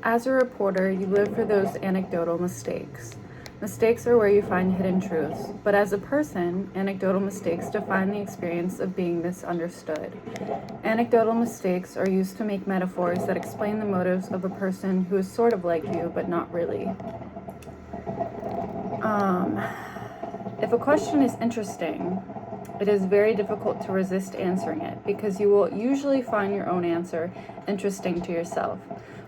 As a reporter, you live for those anecdotal mistakes. Mistakes are where you find hidden truths, but as a person, anecdotal mistakes define the experience of being misunderstood. Anecdotal mistakes are used to make metaphors that explain the motives of a person who is sort of like you, but not really. If a question is interesting, it is very difficult to resist answering it because you will usually find your own answer interesting to yourself.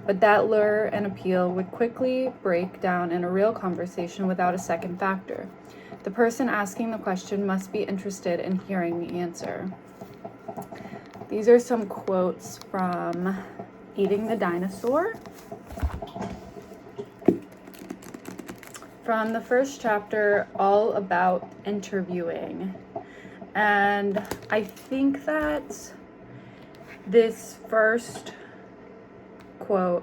But that lure and appeal would quickly break down in a real conversation without a second factor. The person asking the question must be interested in hearing the answer. These are some quotes from Eating the Dinosaur. From the first chapter, all about interviewing. And I think that this first quote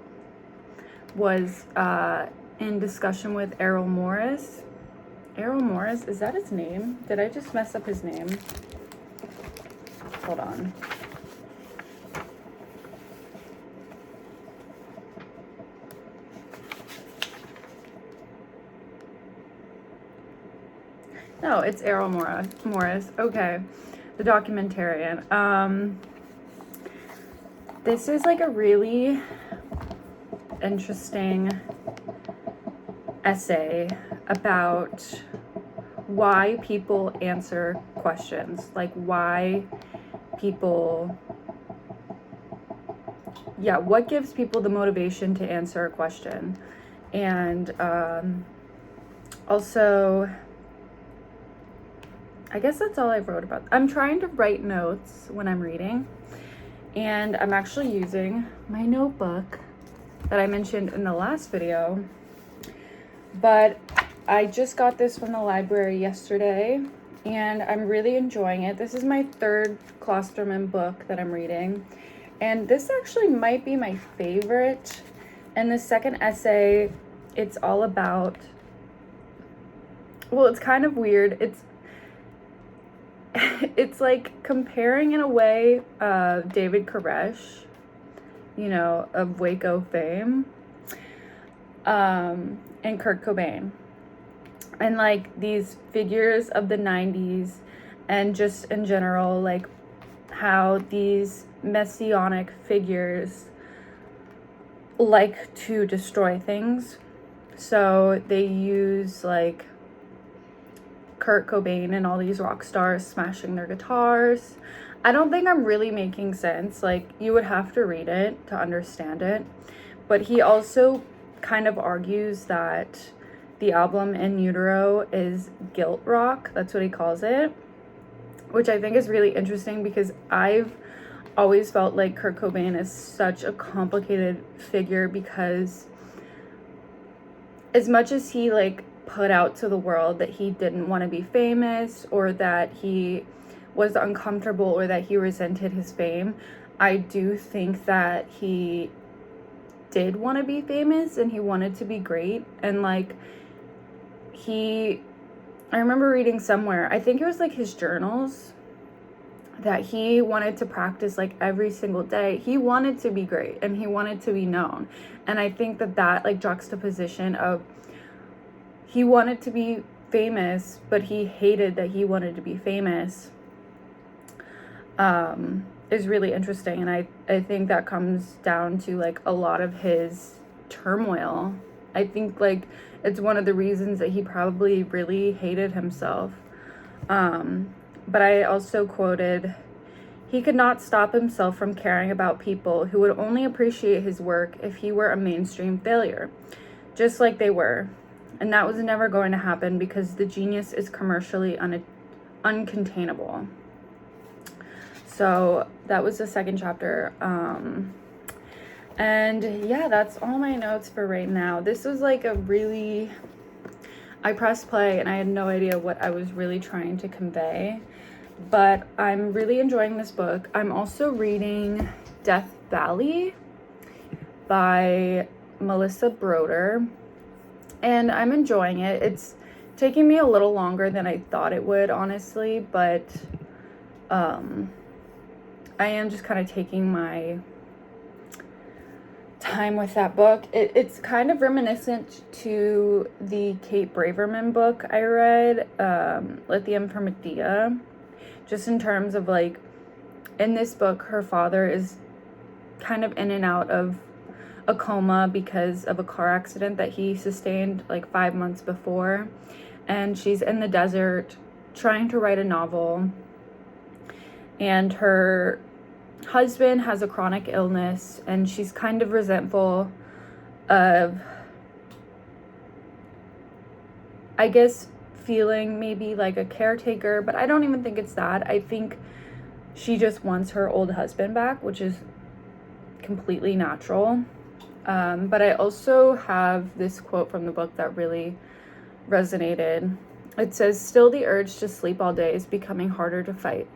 was in discussion with Errol Morris. Errol Morris, is that his name? Did I just mess up his name? Hold on. No, it's Errol Morris. Okay, the documentarian. This is like a really interesting essay about why people answer questions, like what gives people the motivation to answer a question. And also, I guess that's all I wrote about. I'm trying to write notes when I'm reading, and I'm actually using my notebook that I mentioned in the last video, but I just got this from the library yesterday, and I'm really enjoying it. This is my third Klosterman book that I'm reading, and this actually might be my favorite. And the second essay, it's all about, well, it's kind of weird. It's like comparing in a way David Koresh, of Waco fame, and Kurt Cobain, and like these figures of the 90s, and just in general, like how these messianic figures like to destroy things. So they use like Kurt Cobain and all these rock stars smashing their guitars. I don't think I'm really making sense. Like, you would have to read it to understand it. But he also kind of argues that the album In Utero is guilt rock. That's what he calls it, which I think is really interesting because I've always felt like Kurt Cobain is such a complicated figure, because as much as he like put out to the world that he didn't want to be famous, or that he was uncomfortable, or that he resented his fame, I do think that he did want to be famous and he wanted to be great. And like I remember reading somewhere, I think it was like his journals, that he wanted to practice like every single day. He wanted to be great and he wanted to be known. And I think that like juxtaposition of he wanted to be famous, but he hated that he wanted to be famous, is really interesting. And I think that comes down to like a lot of his turmoil. I think like it's one of the reasons that he probably really hated himself. But I also quoted, he could not stop himself from caring about people who would only appreciate his work if he were a mainstream failure, just like they were. And that was never going to happen because the genius is commercially uncontainable. So that was the second chapter. And yeah, that's all my notes for right now. This was like I pressed play and I had no idea what I was really trying to convey, but I'm really enjoying this book. I'm also reading Death Valley by Melissa Broder, and I'm enjoying it. It's taking me a little longer than I thought it would, honestly, but I am just kind of taking my time with that book. It's kind of reminiscent to the Kate Braverman book I read, Lithium for Medea, just in terms of like, in this book, her father is kind of in and out of a coma because of a car accident that he sustained like 5 months before, and she's in the desert trying to write a novel, and her husband has a chronic illness, and she's kind of resentful of, I guess, feeling maybe like a caretaker, but I don't even think it's that. I think she just wants her old husband back, which is completely natural. But I also have this quote from the book that really resonated. It says, "Still the urge to sleep all day is becoming harder to fight.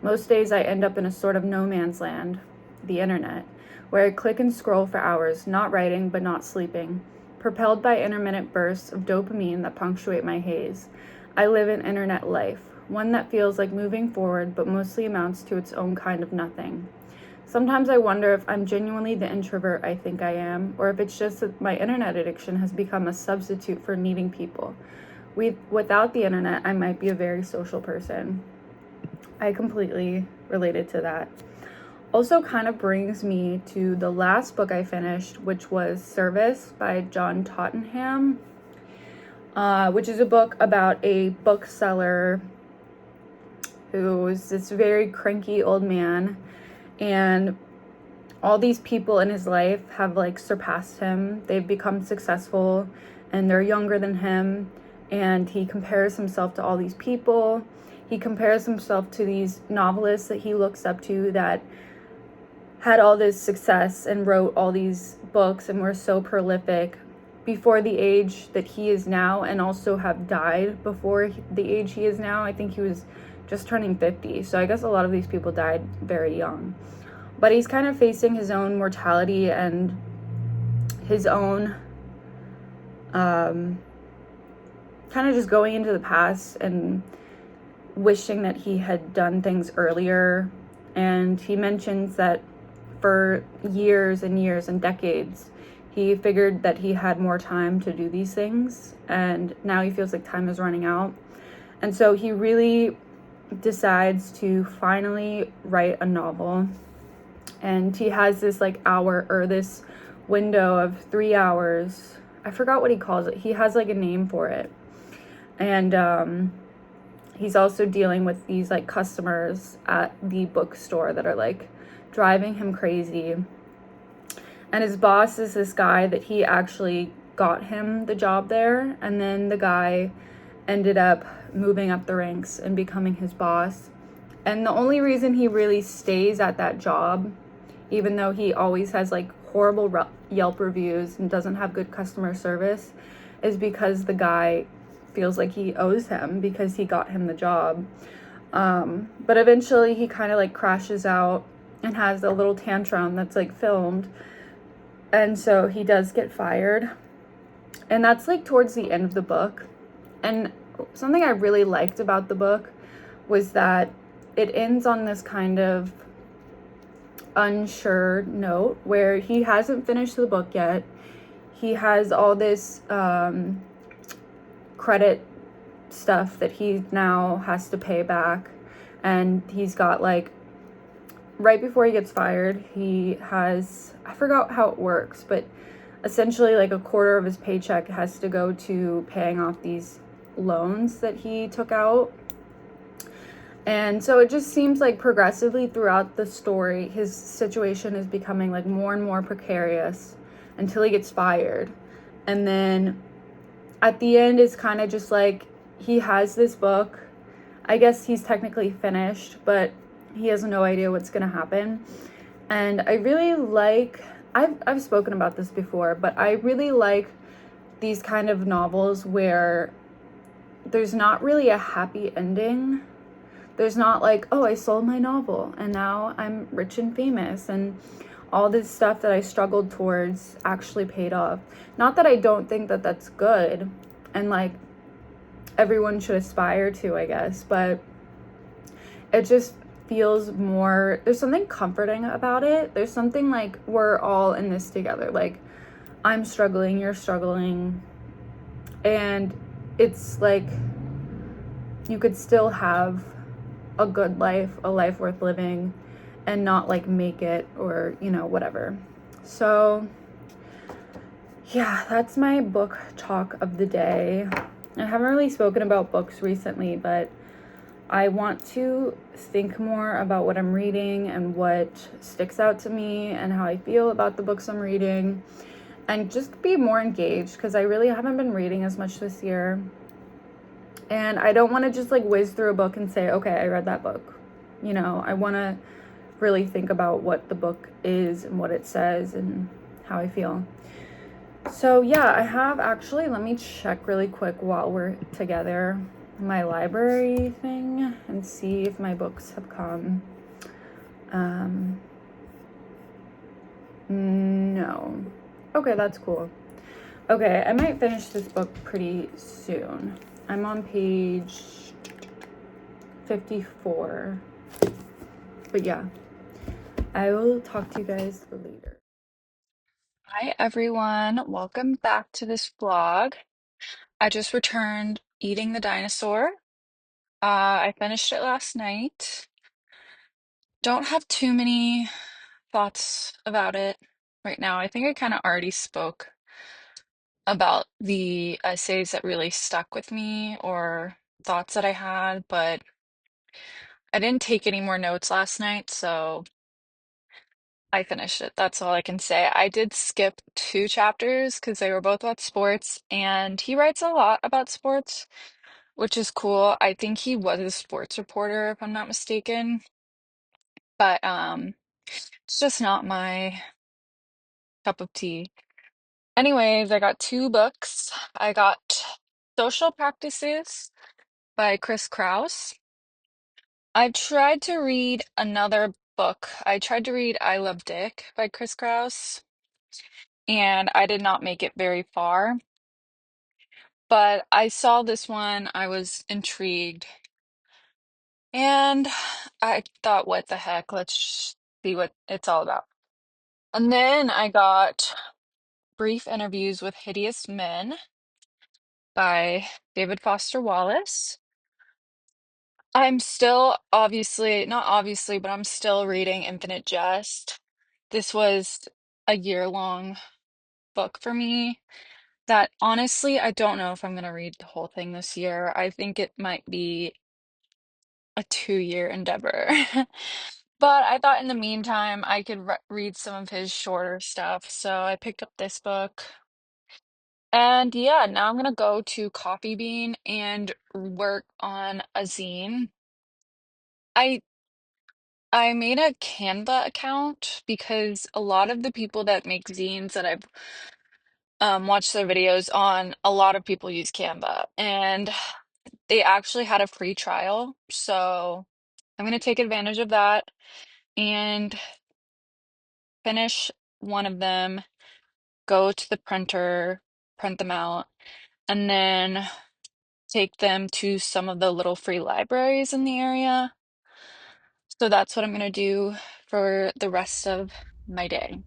Most days I end up in a sort of no man's land, the internet, where I click and scroll for hours, not writing but not sleeping, propelled by intermittent bursts of dopamine that punctuate my haze. I live an internet life, one that feels like moving forward but mostly amounts to its own kind of nothing. Sometimes I wonder if I'm genuinely the introvert I think I am, or if it's just that my internet addiction has become a substitute for needing people. Without the internet, I might be a very social person." I completely related to that. Also kind of brings me to the last book I finished, which was Service by John Tottenham, which is a book about a bookseller who is this very cranky old man, and all these people in his life have like surpassed him. They've become successful and they're younger than him, and he compares himself to all these people. He compares himself to these novelists that he looks up to that had all this success and wrote all these books and were so prolific before the age that he is now, and also have died before the age he is now. I think he was just turning 50. So I guess a lot of these people died very young. But he's kind of facing his own mortality and his own kind of just going into the past and wishing that he had done things earlier. And he mentions that for years and years and decades, he figured that he had more time to do these things, and now he feels like time is running out. And so he really decides to finally write a novel, and he has this like hour, or this window of 3 hours. I forgot what he calls it. He has like a name for it. And he's also dealing with these like customers at the bookstore that are like driving him crazy. And his boss is this guy that he actually got him the job there, and then the guy ended up moving up the ranks and becoming his boss. And the only reason he really stays at that job, even though he always has like horrible Yelp reviews and doesn't have good customer service, is because the guy feels like he owes him because he got him the job. But eventually he kind of like crashes out and has a little tantrum that's like filmed. And so he does get fired. And that's like towards the end of the book. And something I really liked about the book was that it ends on this kind of unsure note where he hasn't finished the book yet. He has all this credit stuff that he now has to pay back. And he's got like, right before he gets fired, he has, I forgot how it works, but essentially like a quarter of his paycheck has to go to paying off these loans that he took out. And so it just seems like progressively throughout the story, his situation is becoming like more and more precarious until he gets fired. And then at the end, it's kind of just like he has this book. I guess he's technically finished, but he has no idea what's going to happen. And I really like, I've spoken about this before, but I really like these kind of novels where there's not really a happy ending. There's not like, oh, I sold my novel and now I'm rich and famous and all this stuff that I struggled towards actually paid off. Not that I don't think that that's good and like everyone should aspire to, I guess, but it just feels more, there's something comforting about it. There's something like we're all in this together. Like I'm struggling, you're struggling. And it's like you could still have a good life, a life worth living, and not like make it or, whatever. So, yeah, that's my book talk of the day. I haven't really spoken about books recently, but I want to think more about what I'm reading and what sticks out to me and how I feel about the books I'm reading, and just be more engaged because I really haven't been reading as much this year. And I don't want to just like whiz through a book and say, okay, I read that book. I want to really think about what the book is and what it says and how I feel. So yeah, I have actually, let me check really quick while we're together, my library thing and see if my books have come. No. Okay, that's cool. Okay, I might finish this book pretty soon. I'm on page 54. But yeah, I will talk to you guys later. Hi everyone, welcome back to this vlog. I just returned Eating the Dinosaur. I finished it last night. Don't have too many thoughts about it right now. I think I kind of already spoke about the essays that really stuck with me or thoughts that I had, but I didn't take any more notes last night, so I finished it. That's all I can say. I did skip 2 chapters because they were both about sports, and he writes a lot about sports, which is cool. I think he was a sports reporter, if I'm not mistaken, but it's just not my cup of tea. Anyways, I got 2 books. I got Social Practices by Chris Kraus. I tried to read another book. I tried to read I Love Dick by Chris Kraus, and I did not make it very far. But I saw this one, I was intrigued, and I thought, what the heck, let's see what it's all about. And then I got Brief Interviews with Hideous Men by David Foster Wallace. I'm still obviously, not obviously, but I'm still reading Infinite Jest. This was a year-long book for me that honestly, I don't know if I'm going to read the whole thing this year. I think it might be a 2-year endeavor. But I thought in the meantime, I could read some of his shorter stuff. So I picked up this book. And yeah, now I'm gonna go to Coffee Bean and work on a zine. I I made a Canva account because a lot of the people that make zines that I've watched their videos on, a lot of people use Canva, and they actually had a free trial. So I'm gonna take advantage of that and finish one of them, go to the printer, print them out, and then take them to some of the little free libraries in the area. So that's what I'm going to do for the rest of my day.